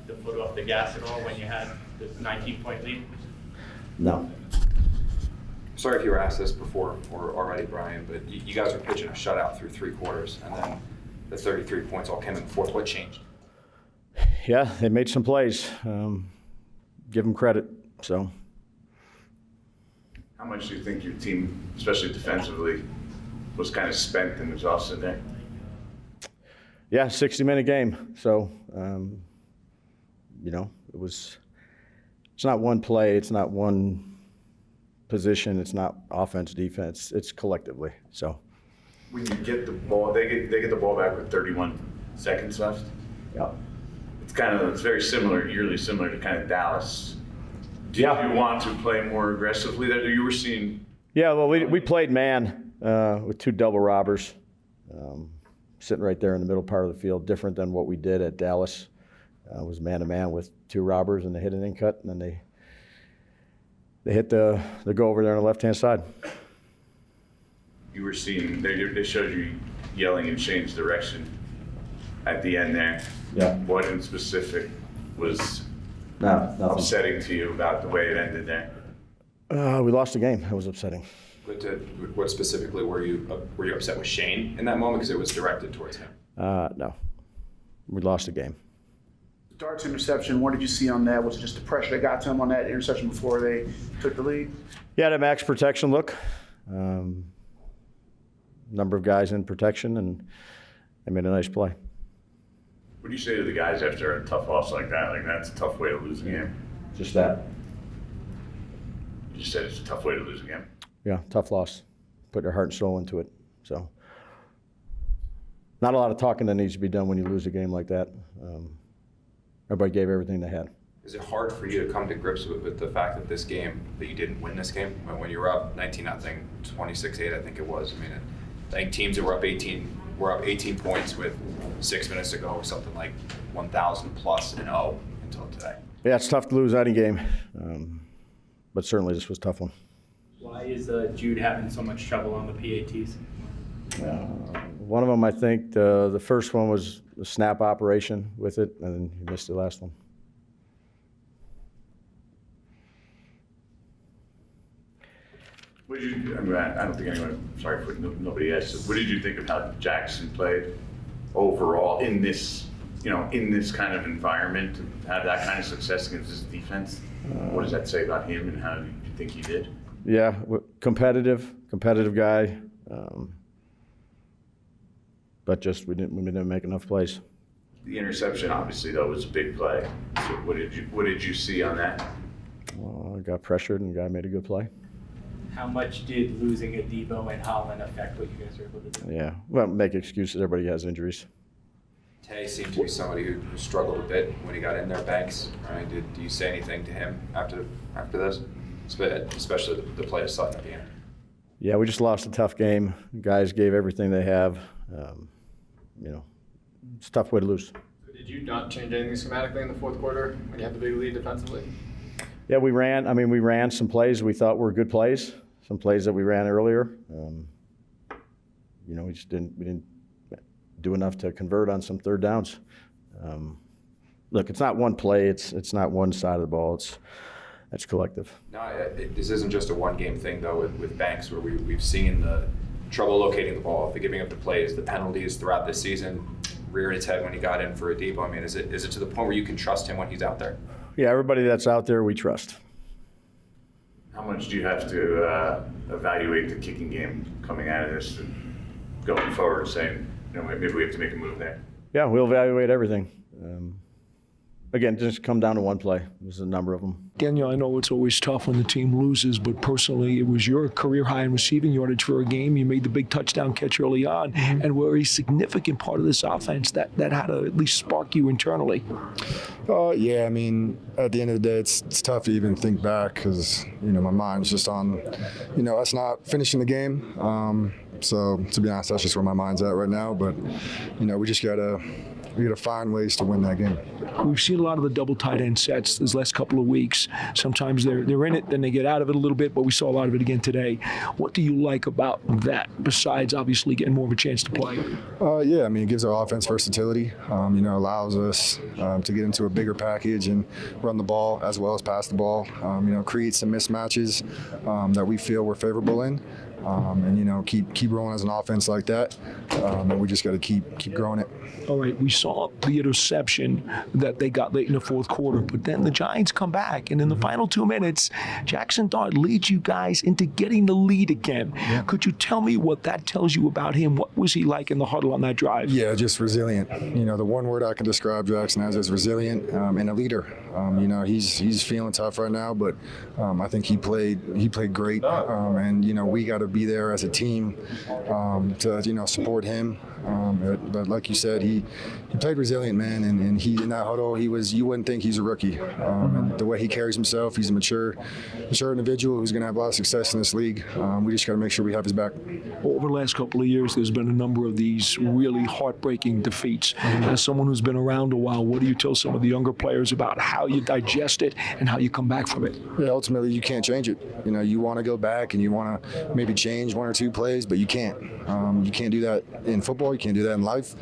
the foot off the gas at all when you had the 19-point lead? No. Sorry if you were asked this before or already, Brian, but you guys were pitching a shutout through 3 quarters, and then the 33 points all came in the fourth. What changed? Yeah, they made some plays. Give them credit. So. How much do you think your team, especially defensively, was kind of spent and exhausted there? Yeah, 60-minute game. So, it's not one play, it's not one position, it's not offense, defense, it's collectively. So. When you get the ball, they get the ball back with 31 seconds left. Yeah. It's very similar, eerily similar to kind of Dallas. Do you want to play more aggressively there? You were seeing. Yeah, well, we played man with 2 double robbers, sitting right there in the middle part of the field, different than what we did at Dallas. It was man-to-man with 2 robbers, and they hit an in cut, and then they hit the go over there on the left-hand side. You were seeing, they showed you yelling in Shane's direction at the end there. Yeah. What in specific was nothing upsetting to you about the way it ended there? We lost the game. It was upsetting. What specifically were you upset with Shane in that moment because it was directed towards him? No. We lost the game. Dart's interception, what did you see on that? Was it just the pressure that got to him on that interception before they took the lead? Yeah, the max protection look. Number of guys in protection, and they made a nice play. What do you say to the guys after a tough loss like that? Like, that's a tough way to lose a game. Just that. You just said it's a tough way to lose a game. Yeah, tough loss. Put their heart and soul into it. So, not a lot of talking that needs to be done when you lose a game like that. Everybody gave everything they had. Is it hard for you to come to grips with the fact that this game, that you didn't win this game? When you were up 19-0, 26-8, I think it was. I mean, I think teams that were up 18 points with 6 minutes to go, something like 1,000 plus and 0 until today. Yeah, it's tough to lose any game, but certainly this was a tough one. Why is Jude having so much trouble on the PATs? One of them, I think, the first one was a snap operation with it, and then he missed the last one. What did you? I mean, I don't think anyone. Sorry for nobody asked. What did you think of how Jaxson played overall in this, in this kind of environment, to have that kind of success against this defense? What does that say about him, and how do you think he did? Yeah, competitive guy, but just we didn't make enough plays. The interception, obviously, though, was a big play. So what did you see on that? Well, I got pressured, and the guy made a good play. How much did losing a Debo and Holland affect what you guys were able to do? Yeah, well, make excuses. Everybody has injuries. Tay seemed to be somebody who struggled a bit when he got in there. Banks, right? Do you say anything to him after this, especially the play of Sutton at the end? Yeah, we just lost a tough game. The guys gave everything they have. It's a tough way to lose. So did you not change anything schematically in the fourth quarter when you had the big lead defensively? Yeah, we ran some plays we thought were good plays. Some plays that we ran earlier. We just didn't do enough to convert on some third downs. Look, it's not one play. It's not one side of the ball. It's collective. No, this isn't just a one-game thing though with Banks, where we've seen the trouble locating the ball, the giving up the plays, the penalties throughout this season, reared its head when he got in for a Debo. I mean, is it to the point where you can trust him when he's out there? Yeah, everybody that's out there, we trust. How much do you have to evaluate the kicking game coming out of this and going forward, saying, maybe we have to make a move there? Yeah, we'll evaluate everything. Again, just come down to one play. There's a number of them. Daniel, I know it's always tough when the team loses, but personally, it was your career high in receiving yardage for a game. You made the big touchdown catch early on, and were a significant part of this offense that had to at least spark you internally. Yeah, I mean, at the end of the day, it's tough to even think back because, my mind's just on, us not finishing the game. So, to be honest, that's just where my mind's at right now. But, we just got to to find ways to win that game. We've seen a lot of the double tight end sets these last couple of weeks. Sometimes they're in it, then they get out of it a little bit, but we saw a lot of it again today. What do you like about that, besides obviously getting more of a chance to play? Yeah, I mean, it gives our offense versatility, allows us to get into a bigger package and run the ball as well as pass the ball, create some mismatches that we feel we're favorable in. Keep rolling as an offense like that, and we just got to keep growing it. All right, we saw the interception that they got late in the fourth quarter, but then the Giants come back, and in the final 2 minutes, Jaxson Dart leads you guys into getting the lead again. Yeah. Could you tell me what that tells you about him? What was he like in the huddle on that drive? Yeah, just resilient. The one word I can describe Jaxson as is resilient and a leader. He's feeling tough right now, but I think he played great, and we got to be there as a team to support him. But like you said, he played resilient, man, and he in that huddle, you wouldn't think he's a rookie. And the way he carries himself, he's a mature individual who's going to have a lot of success in this league. We just got to make sure we have his back. Over the last couple of years, there's been a number of these really heartbreaking defeats. As someone who's been around a while, what do you tell some of the younger players about how you digest it and how you come back from it? Yeah, ultimately, you can't change it. You want to go back and you want to maybe change one or two plays, but you can't. You can't do that in football. You can't do that in life.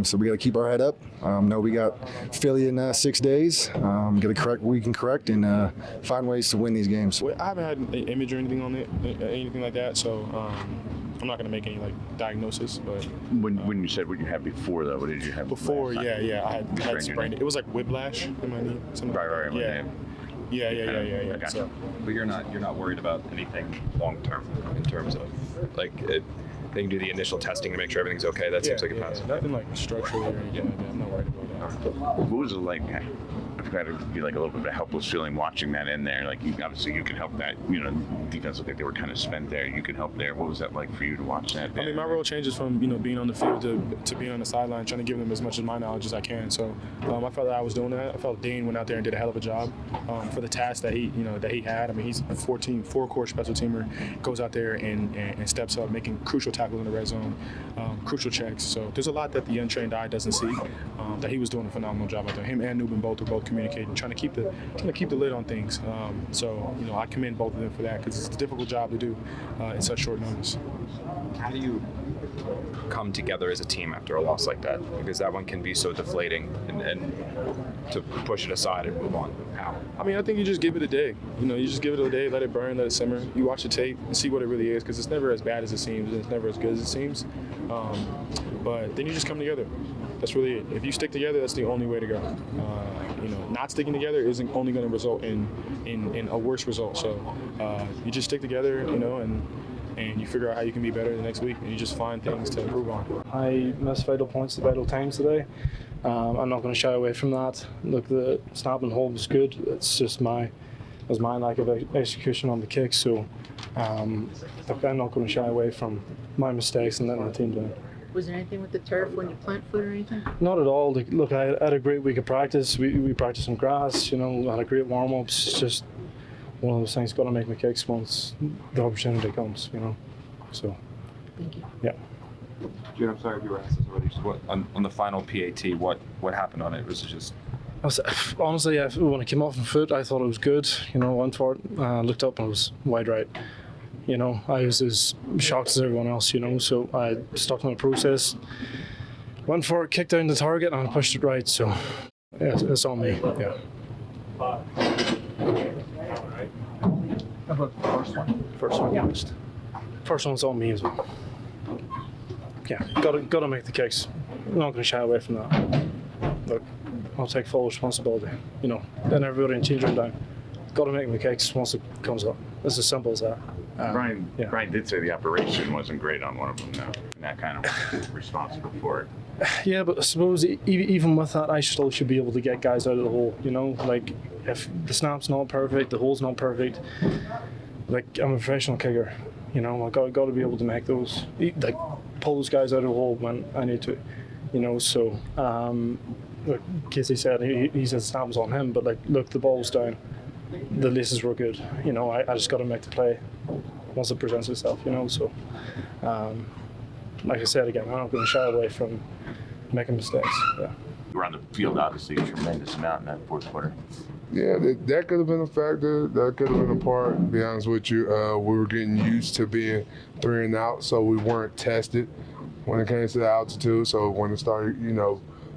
So we got to keep our head up. Know we got Philly in 6 days. Got to correct what we can correct and find ways to win these games. I haven't had an image or anything on it, anything like that. So I'm not going to make any diagnosis. But when you said what you had before, though, what did you have before? Yeah, I had sprained it. It was like whiplash in my knee. Right. Yeah. Gotcha. So. But you're not worried about anything long term in terms of they can do the initial testing to make sure everything's okay. That seems like it passes. Nothing like structurally or anything like that. I'm not worried about that. What was it like? I've got to be like a little bit of a helpless feeling watching that in there. Like, obviously you can help that. Defense looked like they were kind of spent there. You can help there. What was that like for you to watch that? I mean, my role changes from being on the field to being on the sideline, trying to give them as much of my knowledge as I can. So I felt that I was doing that. I felt Dean went out there and did a hell of a job for the task that he had. I mean, he's a four-core special teamer, goes out there and steps up, making crucial tackles in the red zone, crucial checks. So there's a lot that the untrained eye doesn't see. That he was doing a phenomenal job out there. Him and Newman both communicating, trying to keep the lid on things. I commend both of them for that because it's a difficult job to do in such short notice. How do you come together as a team after a loss like that? Because that one can be so deflating, and to push it aside and move on. How? I mean, I think you just give it a day. You just give it a day, let it burn, let it simmer. You watch the tape and see what it really is, because it's never as bad as it seems, and it's never as good as it seems. But then you just come together. That's really it. If you stick together, that's the only way to go. Not sticking together isn't only going to result in a worse result. So you just stick together, and you figure out how you can be better the next week, and you just find things to improve on. I missed vital points at vital times today. I'm not going to shy away from that. Look, the snap and hold was good. It's just my lack of execution on the kick. So I'm not going to shy away from my mistakes and letting the team down. Was there anything with the turf when you plant foot or anything? Not at all. Look, I had a great week of practice. We practiced on grass, had a great warm-ups. It's just one of those things, got to make my kicks once the opportunity comes, So, thank you. Yeah. Jude, I'm sorry if you were asked this already. Just on the final PAT, what happened on it? Was it just... Honestly, when it came off my foot, I thought it was good. Went for it, looked up and it was wide right. I was as shocked as everyone else, so I stuck to my process, went for it, kicked down the target, and I pushed it right, so yeah, it's on me, yeah. How about the first one? First one, yeah. First one's on me as well. Yeah, got to make the kicks. I'm not going to shy away from that. Look, I'll take full responsibility, then everybody in change room down. Got to make my kicks once it comes up. It's as simple as that. Brian did say the operation wasn't great on one of them, though, and that kind of was responsible for it. Yeah, but I suppose even with that, I still should be able to get guys out of the hole, Like, if the snap's not perfect, the hole's not perfect, like, I'm a professional kicker, I got to be able to make those, like, pull those guys out of the hole when I need to, so, like Casey said, he said the snap was on him, but, like, look, the ball was down. The laces were good, I just got to make the play once it presents itself, so like I said again, I'm not going to shy away from making mistakes. Yeah. were on the field, obviously, a tremendous amount in that fourth quarter. Yeah, that could have been a factor. That could have been a part, to be honest with you. We were getting used to being 3 and out, so we weren't tested when it came to the altitude. So when it started,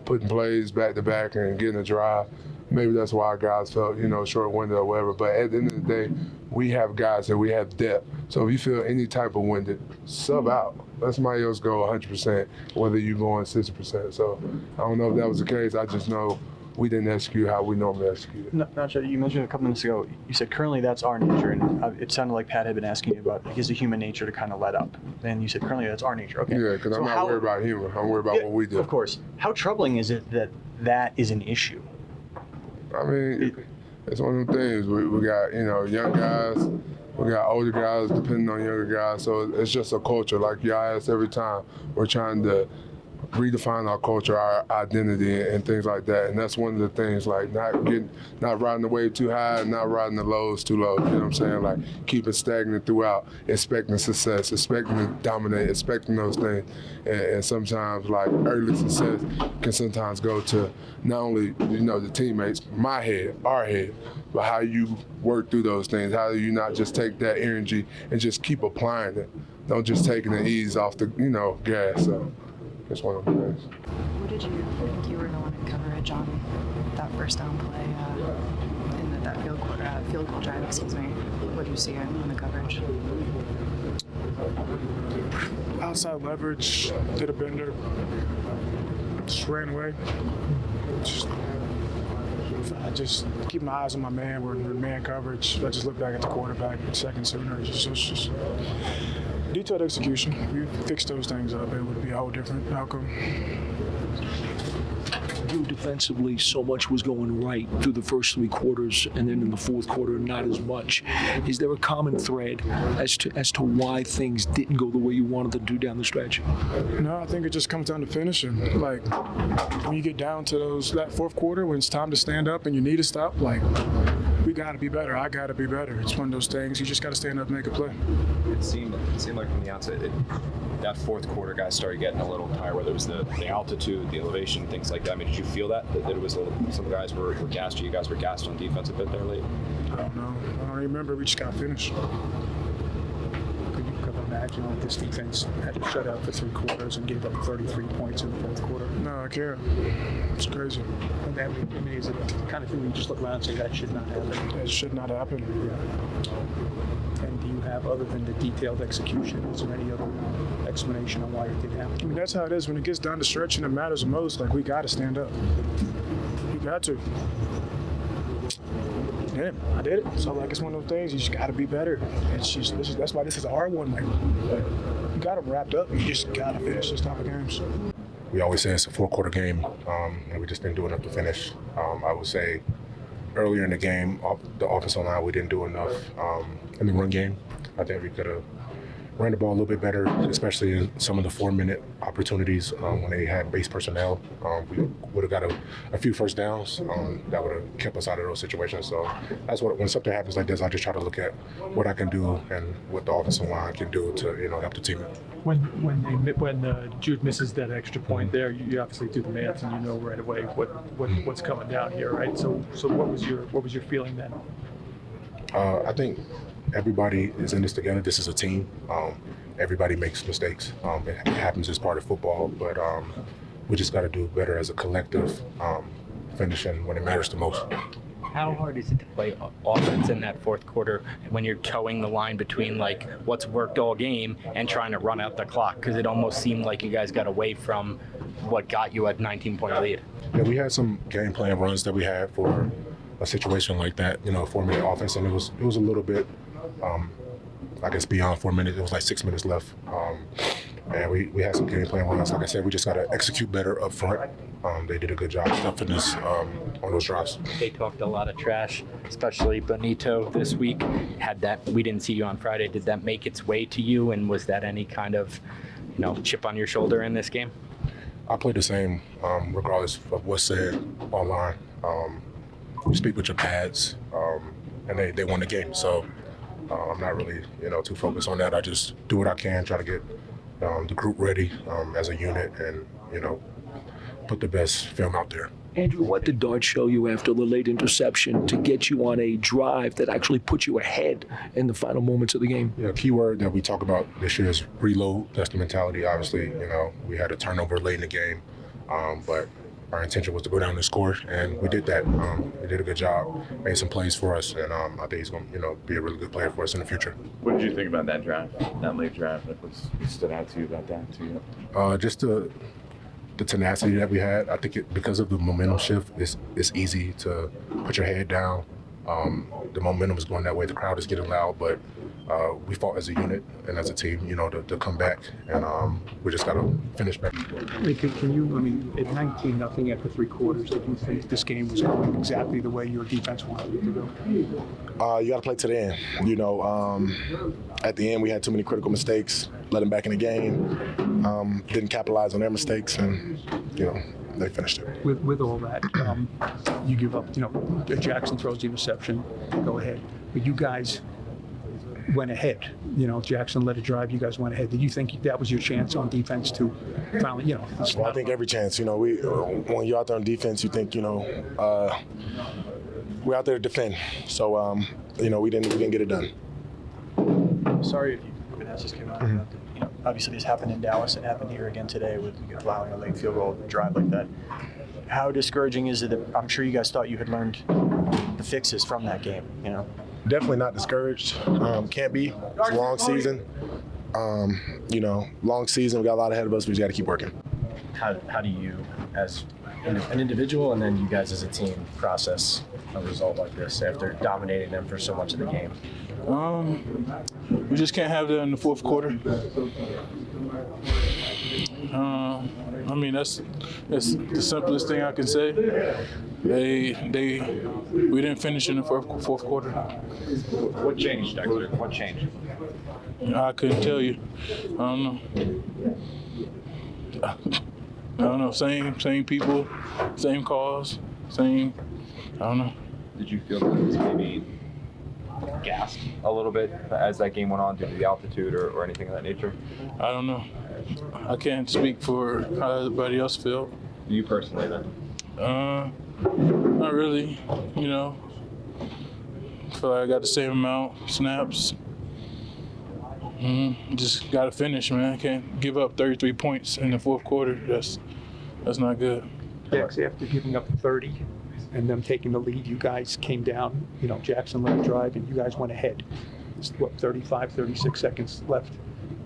putting plays back to back and getting a drive, maybe that's why our guys felt, short-winded or whatever. But at the end of the day, we have guys that we have depth. So if you feel any type of winded, sub out. Let somebody else go 100%, whether you're going 60%. So I don't know if that was the case. I just know we didn't execute how we normally execute. Nacho, you mentioned a couple minutes ago, you said currently that's our nature, and it sounded like Pat had been asking you about is a human nature to kind of let up. And you said currently that's our nature. Okay. Yeah, because I'm not worried about humor. I'm worried about what we do. Of course. How troubling is it that that is an issue? I mean, it's one of them things. We got, young guys. We got older guys depending on younger guys. So it's just a culture. Like y'all ask every time, we're trying to redefine our culture, our identity, and things like that. And that's one of the things, like not riding the wave too high, not riding the lows too low. You know what I'm saying? Like keep it stagnant throughout, expecting success, expecting to dominate, expecting those things. And sometimes, like early success can sometimes go to not only the teammates, my head, our head, but how you work through those things. How do you not just take that energy and just keep applying it? Don't just taking the ease off the gas. So. It's one of the things. What did you think you were the one in coverage on that first down play in that field goal drive? Excuse me. What did you see on the coverage? Outside leverage, did a bender, just ran away. I just keep my eyes on my man. We're in man coverage. I just look back at the quarterback second sooner. It's just detailed execution. If you fix those things up, it would be a whole different outcome. You defensively, so much was going right through the first 3 quarters, and then in the fourth quarter, not as much. Is there a common thread as to why things didn't go the way you wanted them to down the stretch? No, I think it just comes down to finishing. Like when you get down to that fourth quarter, when it's time to stand up and you need to stop, like we got to be better. I got to be better. It's one of those things. You just got to stand up and make a play. It seemed like from the outset that fourth quarter guys started getting a little tired, whether it was the altitude, the elevation, things like that. I mean, did you feel that it was some guys were gassed, or you guys were gassed on defense a bit there late? I don't know. I don't remember. We just got finished. Could you imagine that this defense had to shut out for 3 quarters and gave up 33 points in the fourth quarter? No, I can't. It's crazy. And I mean, is it the kind of thing where you just look around and say that should not happen? It should not happen. Yeah. And do you have, other than the detailed execution, is there any other explanation on why it did happen? I mean, that's how it is. When it gets down to stretching, it matters the most. Like, we got to stand up. You got to. Yeah, I did it. So, like, it's one of those things. You just got to be better. It's just that's why this is a hard one. Like, you got them wrapped up. You just got to finish this type of games. We always say it's a 4-quarter game, and we just didn't do enough to finish. I would say earlier in the game, the offensive line, we didn't do enough in the run game. I think we could have ran the ball a little bit better, especially in some of the 4-minute opportunities when they had base personnel. We would have got a few first downs that would have kept us out of those situations. So that's when something happens like this, I just try to look at what I can do and what the offensive line can do to help the team. When Jude misses that extra point there, you obviously do the math and you know right away what's coming down here, right? So what was your feeling then? I think everybody is in this together. This is a team. Everybody makes mistakes. It happens as part of football, but we just got to do better as a collective, finishing when it matters the most. How hard is it to play offense in that fourth quarter when you're towing the line between like what's worked all game and trying to run out the clock? Because it almost seemed like you guys got away from what got you a 19-point lead. Yeah, we had some game plan runs that we had for a situation like that, 4-minute offense, and it was a little bit, I guess, beyond 4 minutes. It was like 6 minutes left. And we had some game plan runs. Like I said, we just got to execute better up front. They did a good job stuffing us on those drives. They talked a lot of trash, especially Benito this week. We didn't see you on Friday. Did that make its way to you? And was that any kind of, chip on your shoulder in this game? I played the same, regardless of what's said online. You speak with your pads, and they won the game. So I'm not really, too focused on that. I just do what I can, try to get the group ready as a unit, and put the best film out there. Andrew, what did Dart show you after the late interception to get you on a drive that actually put you ahead in the final moments of the game? Yeah, key word that we talk about this year is reload. That's the mentality. Obviously, we had a turnover late in the game, but our intention was to go down and score, and we did that. We did a good job, made some plays for us, and I think he's going to, be a really good player for us in the future. What did you think about that drive, that late drive? What stood out to you about that? Just the tenacity that we had. I think because of the momentum shift, it's easy to put your head down. The momentum is going that way. The crowd is getting loud, but we fought as a unit and as a team, to come back, and we just got to finish back. Can you, at 19-0 after 3 quarters, did you think this game was going exactly the way your defense wanted it to go? You got to play to the end. At the end, we had too many critical mistakes, let them back in the game, didn't capitalize on their mistakes, and, they finished it. With all that, you give up, Jaxson throws the interception, go ahead. But you guys went ahead. Jaxson led a drive, you guys went ahead. Did you think that was your chance on defense to finally, Well, I think every chance, when you're out there on defense, you think, we're out there to defend. So, we didn't get it done. Sorry if that just came out. Obviously this happened in Dallas. It happened here again today with allowing a late field goal drive like that. How discouraging is it that I'm sure you guys thought you had learned the fixes from that game, Definitely not discouraged. Can't be. It's a long season. Long season. We got a lot ahead of us. We just got to keep working. How do you, as an individual and then you guys as a team, process a result like this after dominating them for so much of the game? We just can't have that in the fourth quarter. That's the simplest thing I can say. We didn't finish in the fourth quarter. What changed, Dexter? What changed? I couldn't tell you. I don't know. Same people, same calls, same. I don't know. Did you feel that it was maybe gassed a little bit as that game went on due to the altitude or anything of that nature? I don't know. I can't speak for how everybody else felt. You personally, then? Not really. I feel like I got the same amount of snaps. Just got to finish, man. I can't give up 33 points in the fourth quarter. That's not good. Dex, after giving up 30 and them taking the lead, you guys came down, Jaxson led a drive and you guys went ahead. It's 35, 36 seconds left.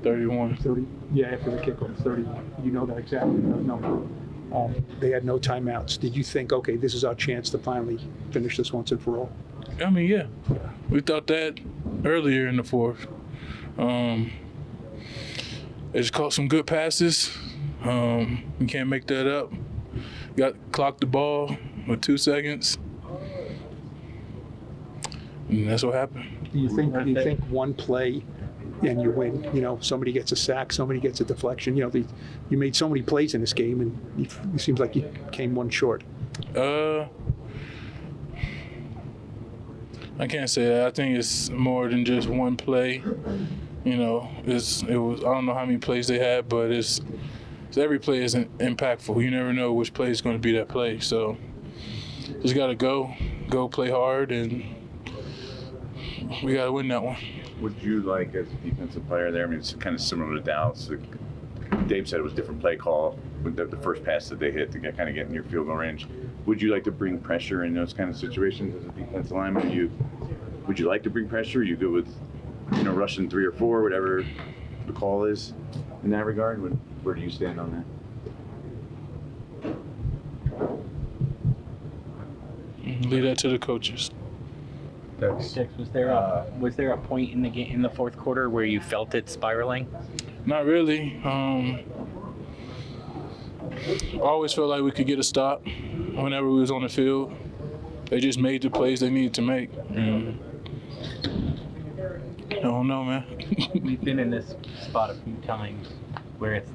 31. 30, yeah, after the kickoff, 31. You know that exactly number. They had no timeouts. Did you think, okay, this is our chance to finally finish this once and for all? Yeah. We thought that earlier in the fourth. They just caught some good passes. We can't make that up. Clocked the ball with 2 seconds. And that's what happened. Do you think one play and you win? Somebody gets a sack, somebody gets a deflection. You made so many plays in this game, and it seems like you came one short. I can't say that. I think it's more than just one play. It was. I don't know how many plays they had, but it's every play is impactful. You never know which play is going to be that play. So just got to go play hard, and we got to win that one. Would you like, as a defensive player there, it's kind of similar to Dallas. Dave said it was a different play call with the first pass that they hit to kind of get in your field goal range. Would you like to bring pressure in those kind of situations as a defensive lineman? Would you like to bring pressure? Are you good with, rushing 3 or 4, whatever the call is in that regard? Where do you stand on that? Leave that to the coaches. Dex, was there a point in the game in the fourth quarter where you felt it spiraling? Not really. I always felt like we could get a stop whenever we was on the field. They just made the plays they needed to make. I don't know, man. We've been in this spot a few times where it's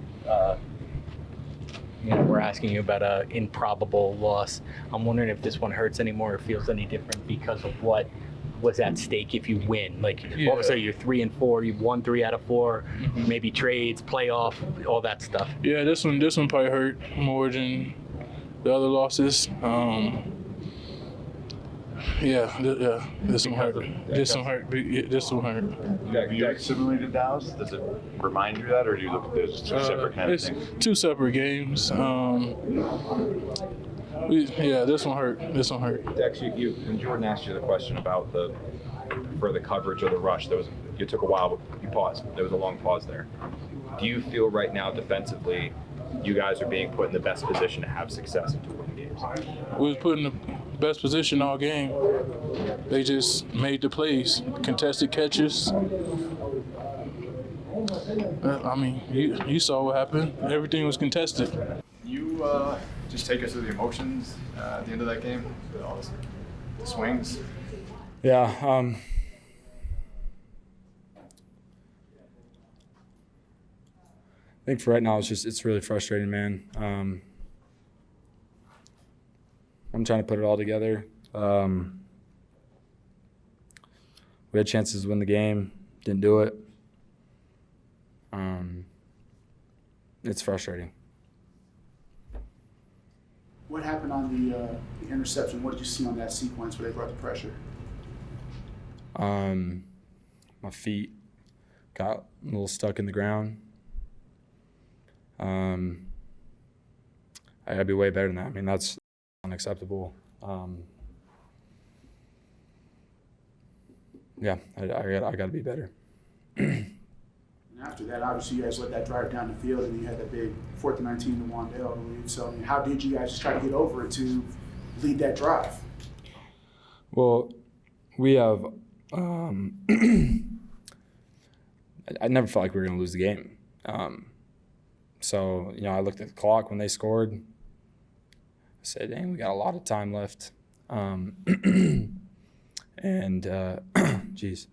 we're asking you about an improbable loss. I'm wondering if this one hurts anymore or feels any different because of what was at stake if you win. All of a sudden you're 3-4, you've won 3 out of 4, maybe trades, playoff, all that stuff. Yeah, this one probably hurt more than the other losses. This one hurt. This one hurt. This one hurt. You look similarly to Dallas? Does it remind you of that, or do you look at those as two separate kind of things? Two separate games. This one hurt. This one hurt. Dex, when Jordan asked you the question about the coverage or the rush, you took a while, but you paused. There was a long pause there. Do you feel right now defensively, you guys are being put in the best position to have success and to win games? We was put in the best position all game. They just made the plays, contested catches. I mean, you saw what happened. Everything was contested. You just take us through the emotions at the end of that game, all the swings. Yeah. I think for right now, it's really frustrating, man. I'm trying to put it all together. We had chances to win the game, didn't do it. It's frustrating. What happened on the interception? What did you see on that sequence where they brought the pressure? My feet got a little stuck in the ground. I gotta be way better than that. I mean, that's unacceptable. I gotta be better. And after that, obviously, you guys let that drive down the field, and you had that big 4th and 19 to Wandale, I believe. So, I mean, how did you guys just try to get over it to lead that drive? Well, we have. I never felt like we were going to lose the game. So, I looked at the clock when they scored. I said, dang, we got a lot of time left. Geez,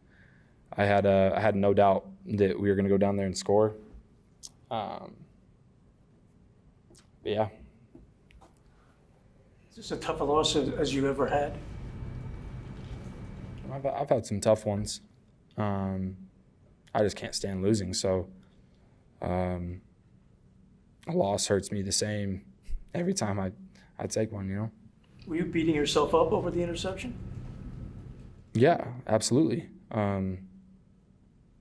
I had no doubt that we were going to go down there and score. But yeah. Is this as tough a loss as you ever had? I've had some tough ones. I just can't stand losing, so a loss hurts me the same every time I take one, Were you beating yourself up over the interception? Yeah, absolutely.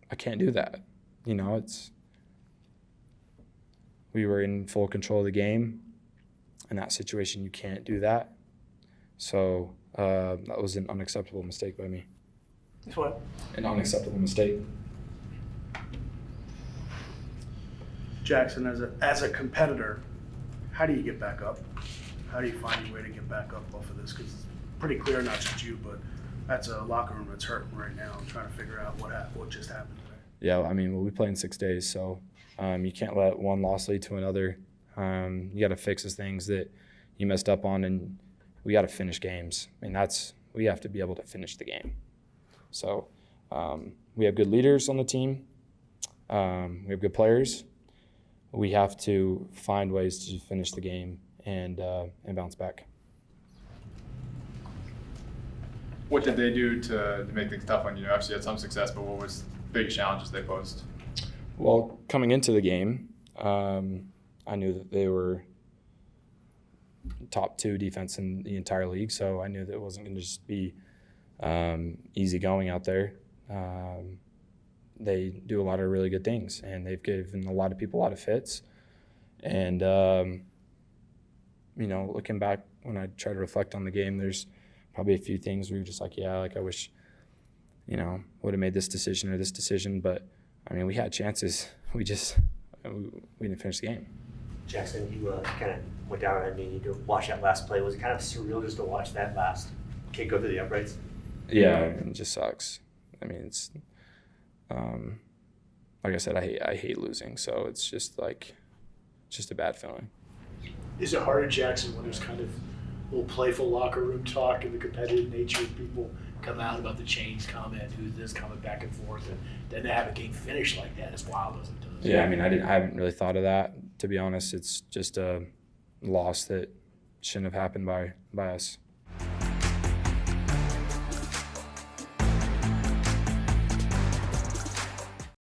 I can't do that. We were in full control of the game. In that situation, you can't do that. So that was an unacceptable mistake by me. What? An unacceptable mistake. Jaxson, as a competitor, how do you get back up? How do you find your way to get back up off of this? Because it's pretty clear, not just you, but that's a locker room that's hurting right now. I'm trying to figure out what just happened today. Yeah, I mean, we play in 6 days, so you can't let one loss lead to another. You got to fix the things that you messed up on, and we got to finish games. I mean, we have to be able to finish the game. So we have good leaders on the team. We have good players. We have to find ways to finish the game and bounce back. What did they do to make things tough on you? Obviously, you had some success, but what was the biggest challenges they posed? Well, coming into the game, I knew that they were top 2 defense in the entire league, so I knew that it wasn't going to just be easy going out there. They do a lot of really good things, and they've given a lot of people a lot of fits. And, looking back, when I try to reflect on the game, there's probably a few things where you're just like, I wish, would have made this decision or this decision. But, I mean, we had chances. We didn't finish the game. Jaxson, you kind of went down on me to watch that last play. Was it kind of surreal just to watch that last kick go through the uprights? Yeah, it just sucks. I mean, it's like I said, I hate losing, so it's just a bad feeling. Is it harder, Jaxson, when there's kind of a little playful locker room talk and the competitive nature of people come out about the chains comment, who's this, coming back and forth, and then to have a game finish like that, as wild as it does? Yeah, I mean, I haven't really thought of that, to be honest. It's just a loss that shouldn't have happened by us.